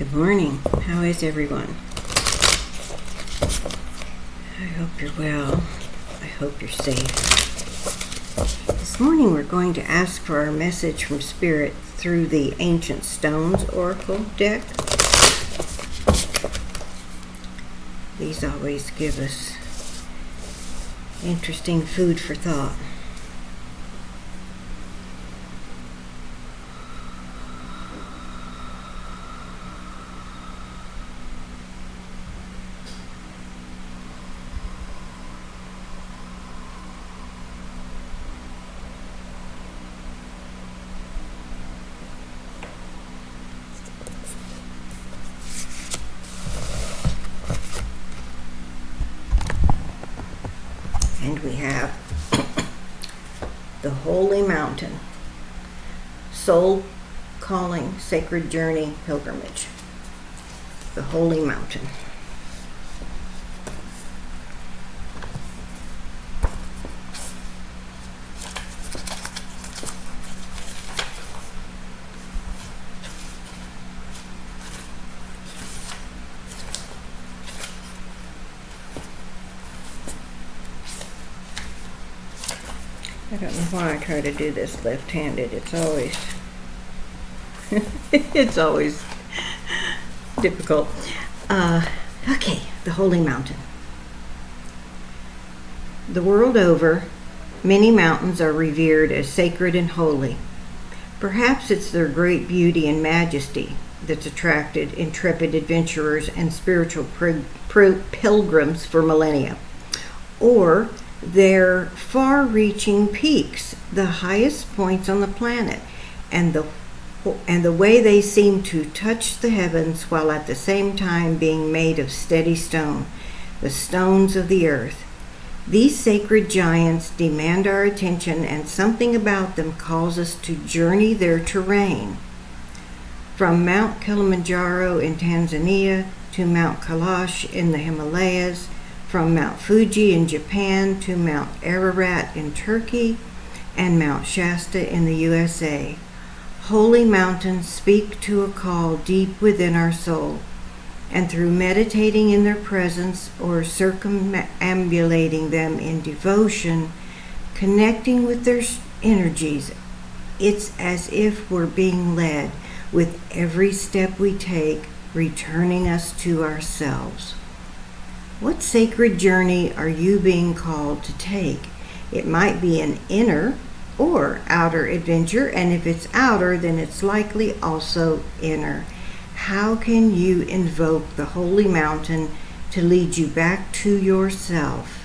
Good morning. How is everyone? I hope you're well. I hope you're safe. This morning we're going to ask for our message from Spirit through the Ancient Stones Oracle deck. These always give us interesting food for thought. And we have the Holy Mountain, Soul Calling, Sacred Journey, Pilgrimage. The Holy Mountain. I don't know why I try to do this left-handed. It's always it's always difficult. Okay, the Holy Mountain. The world over, many mountains are revered as sacred and holy. Perhaps it's their great beauty and majesty that's attracted intrepid adventurers and spiritual pilgrims for millennia. Or their far-reaching peaks, the highest points on the planet, and the way they seem to touch the heavens while at the same time being made of steady stone, the stones of the earth. These sacred giants demand our attention, and something about them calls us to journey their terrain. From Mount Kilimanjaro in Tanzania to Mount Kailash in the Himalayas, from Mount Fuji in Japan to Mount Ararat in Turkey and Mount Shasta in the USA. Holy mountains speak to a call deep within our soul, and through meditating in their presence or circumambulating them in devotion, connecting with their energies, it's as if we're being led with every step we take, returning us to ourselves. What sacred journey are you being called to take? It might be an inner or outer adventure, and if it's outer, then it's likely also inner. How can you invoke the Holy Mountain to lead you back to yourself?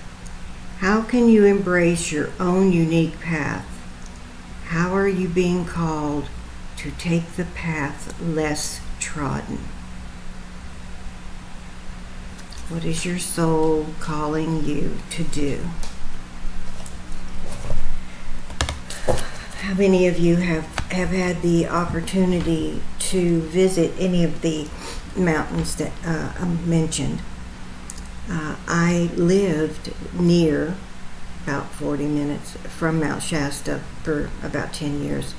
How can you embrace your own unique path? How are you being called to take the path less trodden? What is your soul calling you to do? How many of you have had the opportunity to visit any of the mountains that I mentioned? I lived near, about 40 minutes from Mount Shasta for about 10 years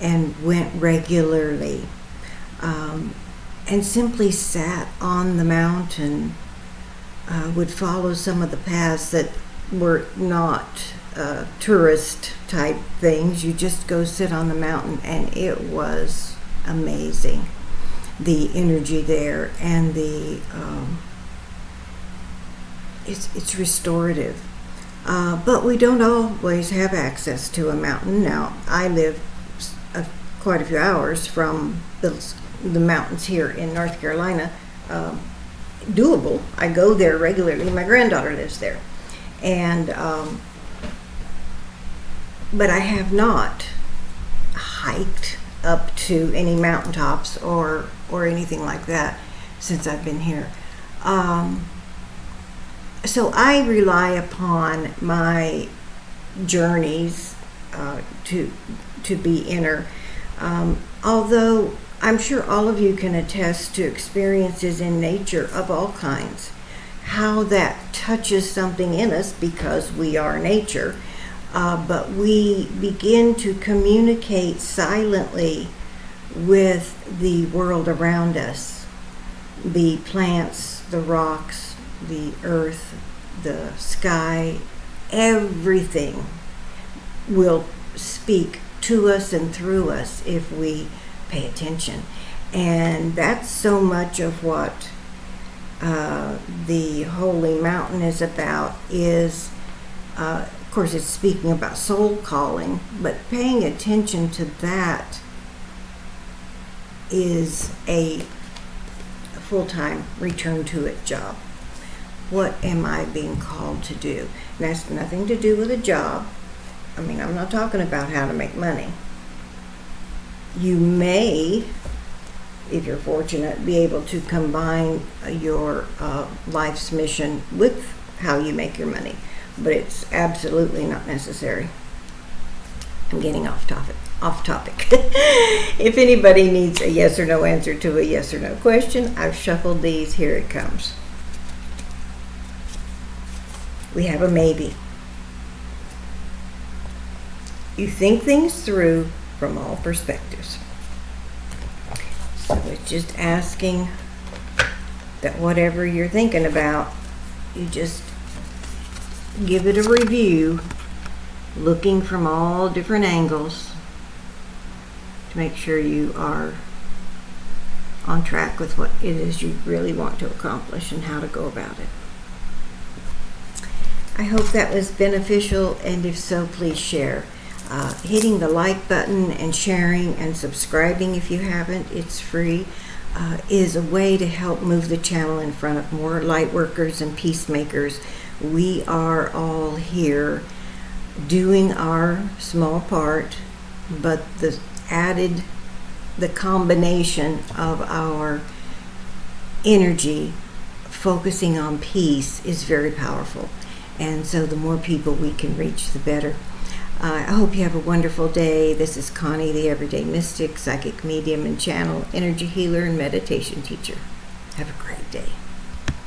and went regularly and simply sat on the mountain. Would follow some of the paths that were not tourist type things. You just go sit on the mountain, and it was amazing. The energy there, and the it's restorative. But we don't always have access to a mountain. Now, I live quite a few hours from the mountains here in North Carolina. Doable. I go there regularly. My granddaughter lives there, and but I have not hiked up to any mountaintops or anything like that since I've been here. So I rely upon my journeys to be inner, although I'm sure all of you can attest to experiences in nature of all kinds, how that touches something in us because we are nature, but we begin to communicate silently with the world around us. the plants, the rocks, the earth, the sky, everything will speak to us and through us if we pay attention. And that's so much of what the Holy Mountain is about. Is of course, it's speaking about soul calling, but paying attention to that is a full-time return to it job. What am I being called to do? And that's nothing to do with a job. I mean, I'm not talking about how to make money. You may, if you're fortunate, be able to combine your life's mission with how you make your money, but it's absolutely not necessary. I'm getting off topic. If anybody needs a yes or no answer to a yes or no question, I've shuffled these. Here it comes. We have a maybe. You think things through from all perspectives. So it's just asking that whatever you're thinking about, you just give it a review, looking from all different angles to make sure you are on track with what it is you really want to accomplish and how to go about it. I hope that was beneficial, and if so, please share. Hitting the like button and sharing and subscribing if you haven't, it's free, is a way to help move the channel in front of more light workers and peacemakers. We are all here doing our small part, but the combination of our energy focusing on peace is very powerful. And so the more people we can reach, the better. I hope you have a wonderful day. This is Connie, the Everyday Mystic, psychic medium and channel, energy healer and meditation teacher. Have a great day.